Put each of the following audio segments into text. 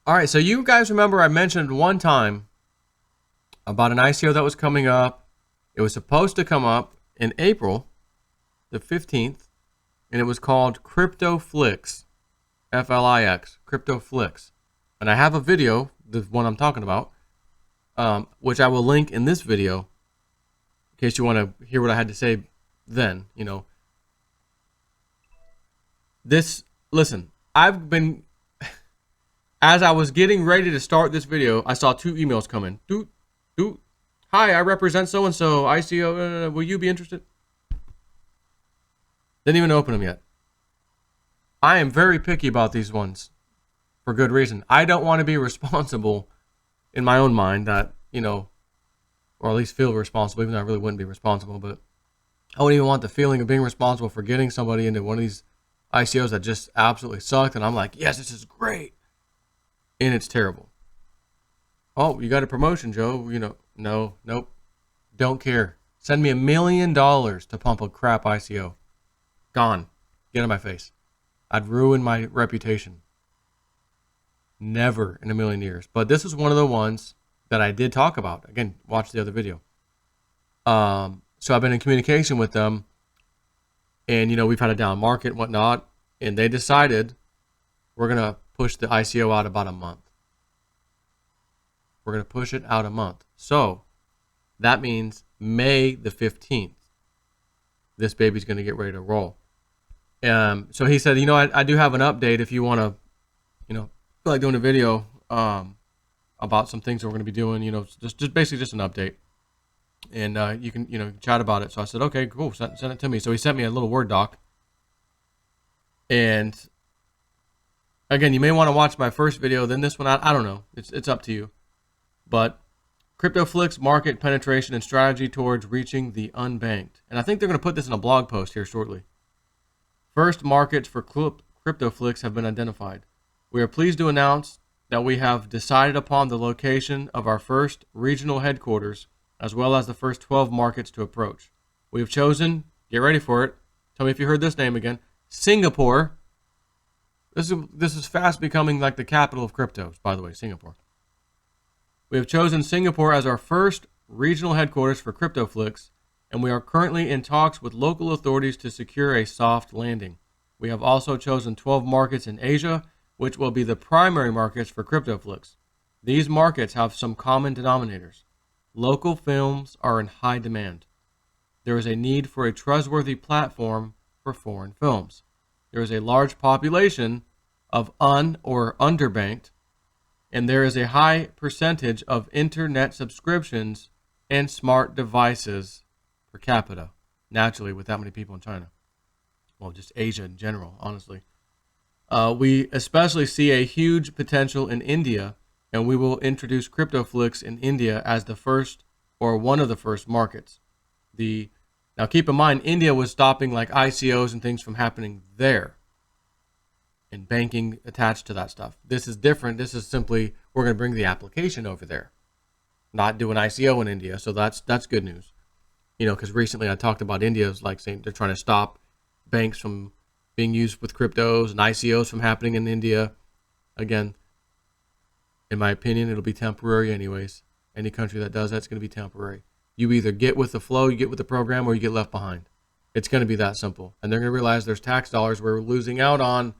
All right, so you guys remember I mentioned one time about an ICO that was coming up. It was supposed to come up in April the 15th, and it was called CryptoFlix, F-L-I-X, CryptoFlix. And I have a video, the one I'm talking about, which I will link in this video in case you want to hear what I had to say then, you know. Listen, I've been, as I was getting ready to start this video, I saw 2 emails come in. Doot. Hi, I represent so-and-so, ICO, will you be interested? Didn't even open them yet. I am very picky about these ones for good reason. I don't want to be responsible in my own mind that, you know, or at least feel responsible, even though I really wouldn't be responsible, but I wouldn't even want the feeling of being responsible for getting somebody into one of these ICOs that just absolutely sucked. And I'm like, yes, this is great. And it's terrible. Oh, you got a promotion, Joe. You know, no, nope. Don't care. Send me $1 million to pump a crap ICO. Gone. Get in my face. I'd ruin my reputation. Never in a million years. But this is one of the ones that I did talk about. Again, watch the other video. So I've been in communication with them. And, you know, we've had a down market and whatnot. And they decided we're going to push the ICO out about a month. We're going to push it out a month. So that means May the 15th. This baby's going to get ready to roll. So he said, you know, I do have an update if you want to, you know, feel like doing a video about some things that we're going to be doing, you know, just basically just an update. And you can, you know, chat about it. So I said, okay, cool, send it to me. So he sent me a little Word doc. And again, you may want to watch my first video, then this one. I don't know. It's up to you. But CryptoFlix market penetration and strategy towards reaching the unbanked. And I think they're going to put this in a blog post here shortly. First markets for CryptoFlix have been identified. We are pleased to announce that we have decided upon the location of our first regional headquarters, as well as the first 12 markets to approach. We have chosen, get ready for it, tell me if you heard this name again, Singapore. This is fast becoming like the capital of cryptos, by the way, Singapore. We have chosen Singapore as our first regional headquarters for CryptoFlix, and we are currently in talks with local authorities to secure a soft landing. We have also chosen 12 markets in Asia, which will be the primary markets for CryptoFlix. These markets have some common denominators. Local films are in high demand. There is a need for a trustworthy platform for foreign films. There is a large population of or underbanked, and there is a high percentage of internet subscriptions and smart devices per capita, naturally with that many people in China. Well, just Asia in general, honestly. We especially see a huge potential in India, and we will introduce CryptoFlix in India as the first or one of the first markets. Now keep in mind, India was stopping like ICOs and things from happening there, and banking attached to that stuff. This is different. This is simply, we're going to bring the application over there, not do an ICO in India. So that's good news. You know, because recently I talked about India's like saying they're trying to stop banks from being used with cryptos and ICOs from happening in India. Again, in my opinion, it'll be temporary anyways. Any country that does that's going to be temporary. You either get with the flow, you get with the program, or you get left behind. It's going to be that simple. And they're going to realize there's tax dollars we're losing out on.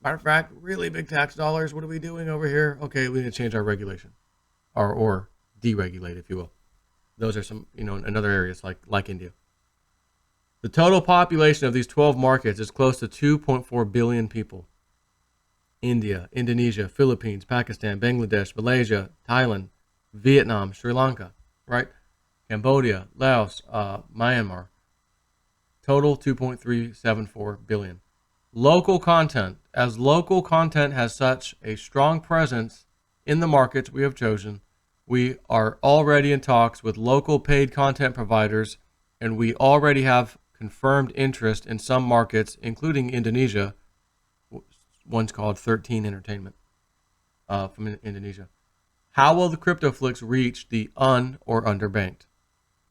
Matter of fact, really big tax dollars. What are we doing over here? Okay, we need to change our regulation, or deregulate, if you will. Those are some, you know, in other areas like India. The total population of these 12 markets is close to 2.4 billion people. India, Indonesia, Philippines, Pakistan, Bangladesh, Malaysia, Thailand, Vietnam, Sri Lanka, right? Cambodia, Laos, Myanmar. Total 2.374 billion. Local content. As local content has such a strong presence in the markets we have chosen, we are already in talks with local paid content providers, and we already have confirmed interest in some markets, including Indonesia. One's called 13 Entertainment from Indonesia. How will the CryptoFlix reach the or underbanked?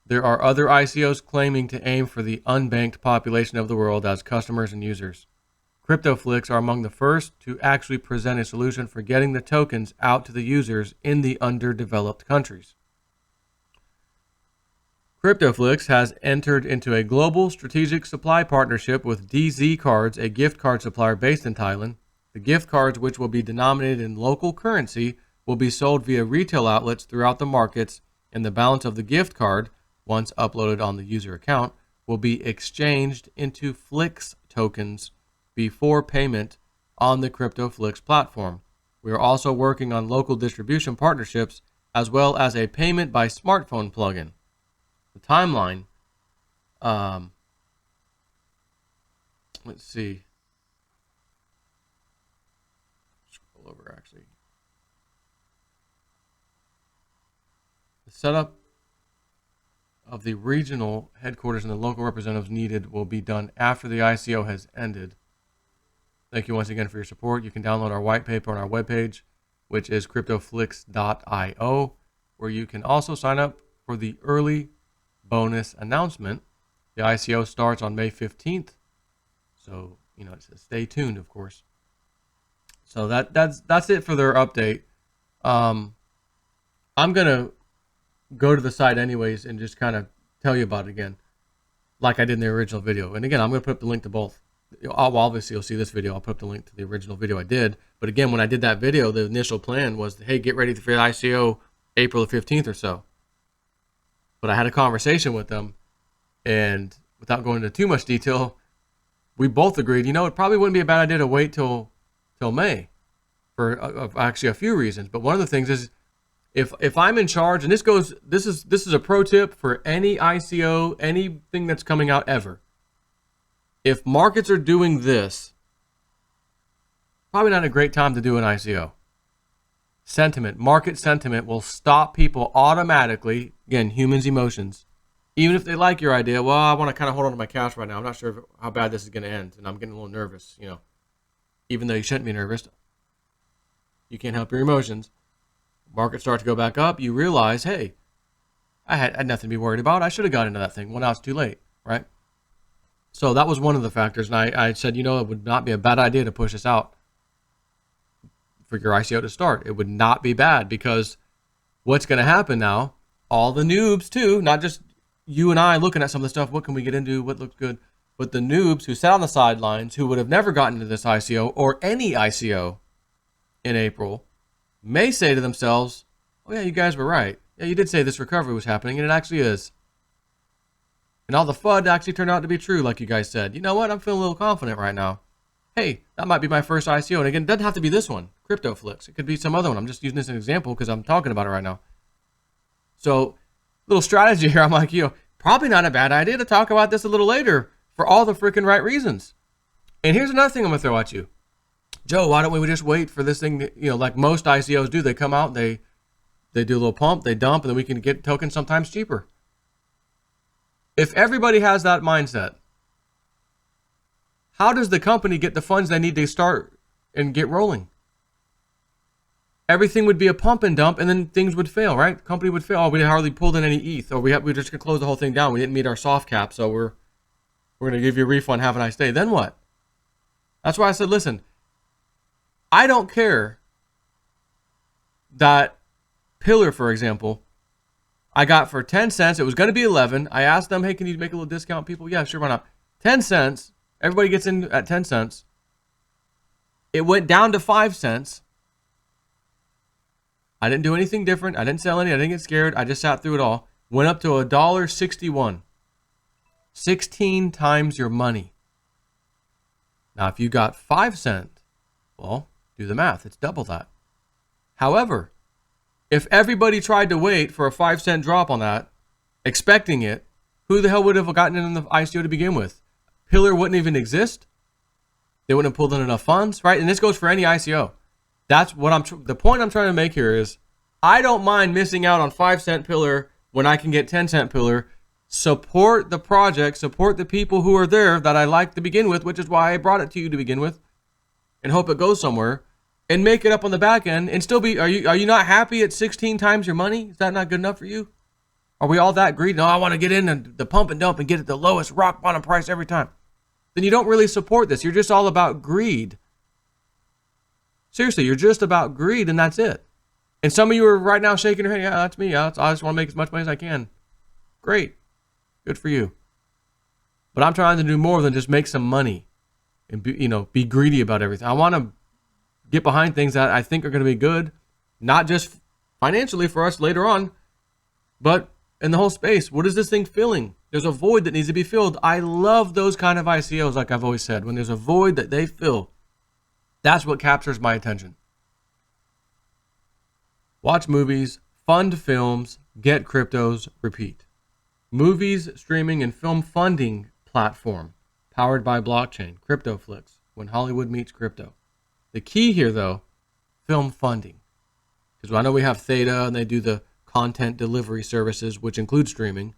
There are other ICOs claiming to aim for the unbanked population of the world as customers and users. CryptoFlix are among the first to actually present a solution for getting the tokens out to the users in the underdeveloped countries. CryptoFlix has entered into a global strategic supply partnership with DZ Cards, a gift card supplier based in Thailand. The gift cards, which will be denominated in local currency, will be sold via retail outlets throughout the markets, and the balance of the gift card, once uploaded on the user account, will be exchanged into Flix tokens before payment on the CryptoFlix platform. We are also working on local distribution partnerships as well as a payment by smartphone plugin. The timeline, let's see. Scroll over actually. The setup of the regional headquarters and the local representatives needed will be done after the ICO has ended. Thank you once again for your support. You can download our white paper on our webpage, which is CryptoFlix.io, where you can also sign up for the early bonus announcement. The ICO starts on May 15th. So, it says stay tuned, of course. So that's it for their update. I'm going to go to the site anyways and just kind of tell you about it again, like I did in the original video. And again, I'm going to put up the link to both. Obviously, you'll see this video. I'll put up the link to the original video I did. But again, when I did that video, the initial plan was, hey, get ready for the ICO April the 15th or so. But I had a conversation with them, and without going into too much detail, we both agreed, it probably wouldn't be a bad idea to wait till May for actually a few reasons. But one of the things is, if I'm in charge, and this is a pro tip for any ICO, anything that's coming out ever. If markets are doing this, probably not a great time to do an ICO. Market sentiment will stop people automatically. Again, humans' emotions. Even if they like your idea, well, I want to kind of hold on to my cash right now. I'm not sure how bad this is going to end, and I'm getting a little nervous, Even though you shouldn't be nervous. You can't help your emotions. Markets start to go back up. You realize, hey, I had nothing to be worried about. I should have got into that thing. Well, now it's too late, right? So that was one of the factors, and I said, it would not be a bad idea to push this out for your ICO to start. It would not be bad, because what's going to happen now, all the noobs too, not just you and I looking at some of the stuff, what can we get into, what looks good, but the noobs who sat on the sidelines, who would have never gotten into this ICO or any ICO in April, may say to themselves, oh yeah, you guys were right. Yeah, you did say this recovery was happening, and it actually is. And all the FUD actually turned out to be true, like you guys said. You know what? I'm feeling a little confident right now. Hey, that might be my first ICO. And again, it doesn't have to be this one, CryptoFlix. It could be some other one. I'm just using this as an example because I'm talking about it right now. So, little strategy here. I'm like, probably not a bad idea to talk about this a little later for all the freaking right reasons. And here's another thing I'm going to throw at you. Joe, why don't we just wait for this thing to, like most ICOs do. They come out, they do a little pump, they dump, and then we can get tokens sometimes cheaper. If everybody has that mindset, how does the company get the funds they need to start and get rolling? Everything would be a pump and dump, and then things would fail, right? The company would fail. Oh, we hardly pulled in any ETH, or we're just gonna close the whole thing down. We didn't meet our soft cap, so we're gonna give you a refund. Have a nice day. Then what? That's why I said, listen, I don't care that Pillar, for example, I got for 10 cents. It was going to be 11. I asked them, hey, can you make a little discount, people? Yeah, sure, why not? 10 cents. Everybody gets in at 10 cents. It went down to 5 cents. I didn't do anything different. I didn't sell any. I didn't get scared. I just sat through it all. Went up to $1.61. 16 times your money. Now, if you got 5 cents, well, do the math. It's double that. However, if everybody tried to wait for a 5 cent drop on that, expecting it, who the hell would have gotten in the ICO to begin with? Pillar wouldn't even exist. They wouldn't have pulled in enough funds, right? And this goes for any ICO. That's what the point I'm trying to make here is, I don't mind missing out on 5 cent Pillar when I can get 10 cent Pillar. Support the project, support the people who are there that I like to begin with, which is why I brought it to you to begin with, and hope it goes somewhere. And make it up on the back end and still be, are you not happy at 16 times your money? Is that not good enough for you? Are we all that greedy? No, I want to get in and the pump and dump and get at the lowest rock bottom price every time. then you don't really support this. You're just all about greed. Seriously, you're just about greed, and that's it. And some of you are right now shaking your head. Yeah, that's me. I just want to make as much money as I can. Great. Good for you. But I'm trying to do more than just make some money and be greedy about everything. I want to get behind things that I think are going to be good, not just financially for us later on, but in the whole space. What is this thing filling? There's a void that needs to be filled. I love those kind of ICOs, like I've always said. When there's a void that they fill, that's what captures my attention. Watch movies, fund films, get cryptos, repeat. Movies, streaming, and film funding platform powered by blockchain, CryptoFlix, when Hollywood meets crypto. The key here, though, film funding. Because I know we have Theta, and they do the content delivery services, which include streaming,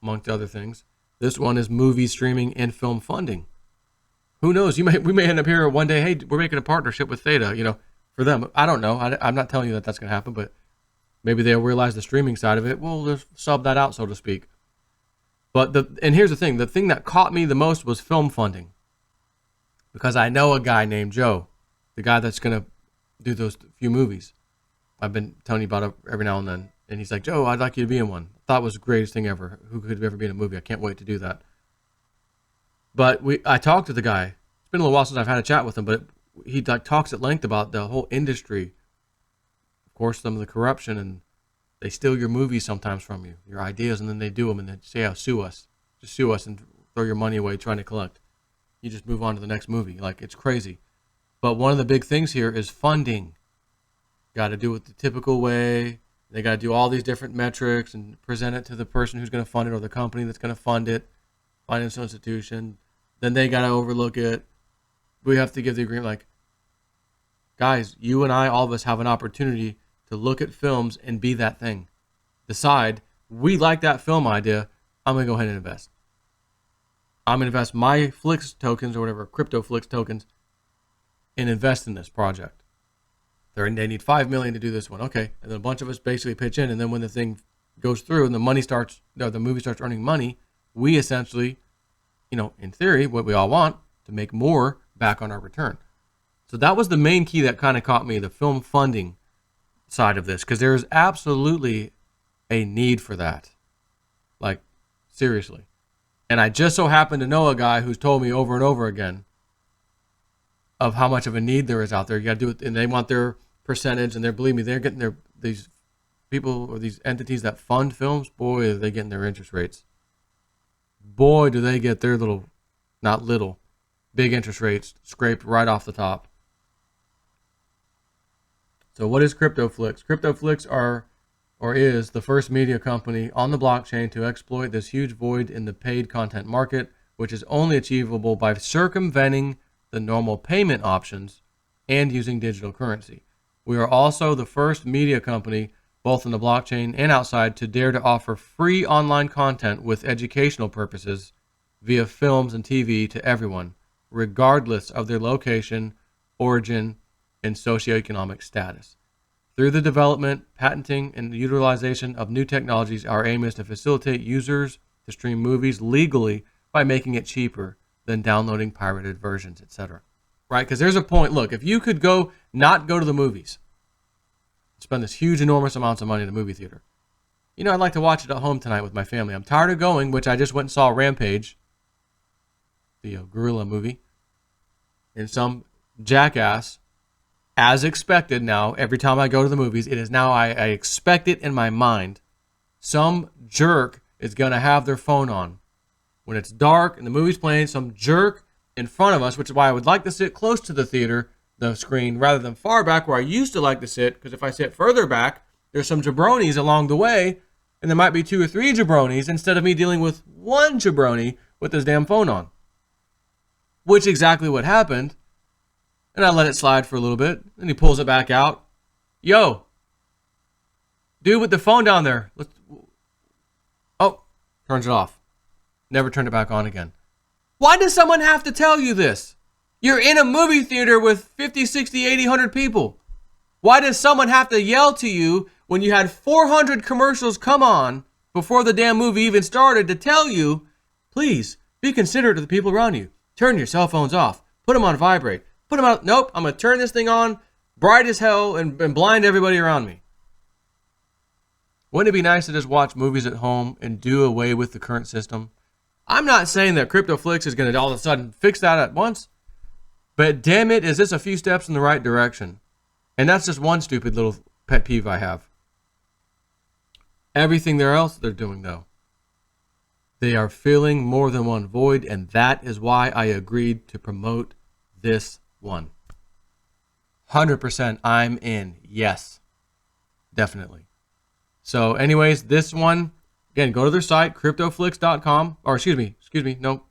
amongst other things. This one is movie streaming and film funding. Who knows? We may end up here one day, hey, we're making a partnership with Theta, for them. I don't know. I'm not telling you that that's going to happen, but maybe they'll realize the streaming side of it. We'll just sub that out, so to speak. And here's the thing that caught me the most was film funding. Because I know a guy named Joe, the guy that's going to do those few movies. I've been telling you about it every now and then. And he's like, Joe, I'd like you to be in one. I thought it was the greatest thing ever. Who could ever be in a movie? I can't wait to do that. But I talked to the guy. It's been a little while since I've had a chat with him, but he talks at length about the whole industry. Of course, some of the corruption, and they steal your movies sometimes from you, your ideas, and then they do them, and they say, oh, sue us. Just sue us and throw your money away trying to collect. You just move on to the next movie. Like, it's crazy. But one of the big things here is funding. Got to do it the typical way. They got to do all these different metrics and present it to the person who's going to fund it or the company that's going to fund it, financial institution. Then they got to overlook it. We have to give the agreement, like, guys, you and I, all of us have an opportunity to look at films and be that thing. Decide, we like that film idea, I'm going to go ahead and invest. I'm going to invest my Flix tokens or whatever, CryptoFlix tokens, and invest in this project. They need $5 million to do this one. Okay. And then a bunch of us basically pitch in. And then when the thing goes through and the movie starts earning money, we essentially, in theory, what we all want, to make more back on our return. So that was the main key that kind of caught me, the film funding side of this, because there is absolutely a need for that. Like, seriously. And I just so happen to know a guy who's told me over and over again of how much of a need there is out there. You got to do it, and they want their percentage, and believe me, they're getting these people or these entities that fund films, boy, are they getting their interest rates. Boy, do they get their big interest rates scraped right off the top. So what is CryptoFlix? CryptoFlix is the first media company on the blockchain to exploit this huge void in the paid content market, which is only achievable by circumventing the normal payment options and using digital currency. We are also the first media company, both in the blockchain and outside, to dare to offer free online content with educational purposes via films and TV to everyone, regardless of their location, origin, and socioeconomic status. Through the development, patenting, and utilization of new technologies, our aim is to facilitate users to stream movies legally by making it cheaper than downloading pirated versions, etc. Right? Because there's a point. Look, if you could not go to the movies, spend this huge, enormous amounts of money in a movie theater. I'd like to watch it at home tonight with my family. I'm tired of going, which I just went and saw Rampage, the gorilla movie, and some jackass, as expected now, every time I go to the movies, it is now, I expect it in my mind. Some jerk is going to have their phone on. When it's dark and the movie's playing, some jerk in front of us, which is why I would like to sit close to the screen, rather than far back where I used to like to sit, because if I sit further back, there's some jabronis along the way, and there might be 2 or 3 jabronis instead of me dealing with one jabroni with his damn phone on. Which exactly what happened. And I let it slide for a little bit, and he pulls it back out. Yo, dude with the phone down there. Turns it off. Never turned it back on again. Why does someone have to tell you this? You're in a movie theater with 50, 60, 80, 100 people. Why does someone have to yell to you when you had 400 commercials come on before the damn movie even started to tell you, please be considerate of the people around you. Turn your cell phones off. Put them on vibrate. Put them out. Nope, I'm going to turn this thing on bright as hell and blind everybody around me. Wouldn't it be nice to just watch movies at home and do away with the current system? I'm not saying that CryptoFlix is going to all of a sudden fix that at once, but damn it, is this a few steps in the right direction? And that's just one stupid little pet peeve I have. Everything else they're doing, though, they are filling more than one void, and that is why I agreed to promote this one. 100% I'm in. Yes, definitely. So anyways, this one, again, go to their site, CryptoFlix.com, or excuse me, no,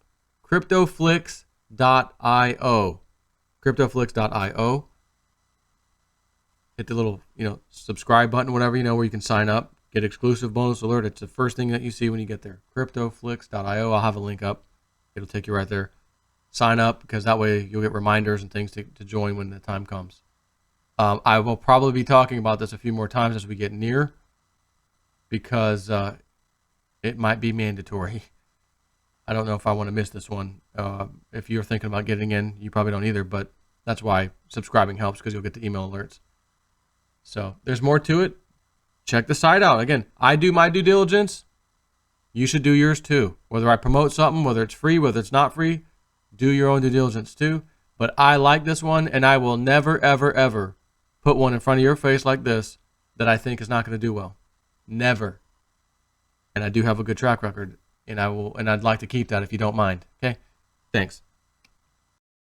CryptoFlix.io. CryptoFlix.io. Hit the little, subscribe button, whatever, where you can sign up, get exclusive bonus alert. It's the first thing that you see when you get there. CryptoFlix.io. I'll have a link up. It'll take you right there. Sign up, because that way you'll get reminders and things to join when the time comes. I will probably be talking about this a few more times as we get near, because it might be mandatory. I don't know if I want to miss this one. If you're thinking about getting in, you probably don't either, but that's why subscribing helps, because you'll get the email alerts. So there's more to it. Check the site out. Again, I do my due diligence. You should do yours too. Whether I promote something, whether it's free, whether it's not free, do your own due diligence too. But I like this one, and I will never, ever, ever put one in front of your face like this that I think is not going to do well. Never. And I do have a good track record, and I'd like to keep that if you don't mind. Okay? Thanks.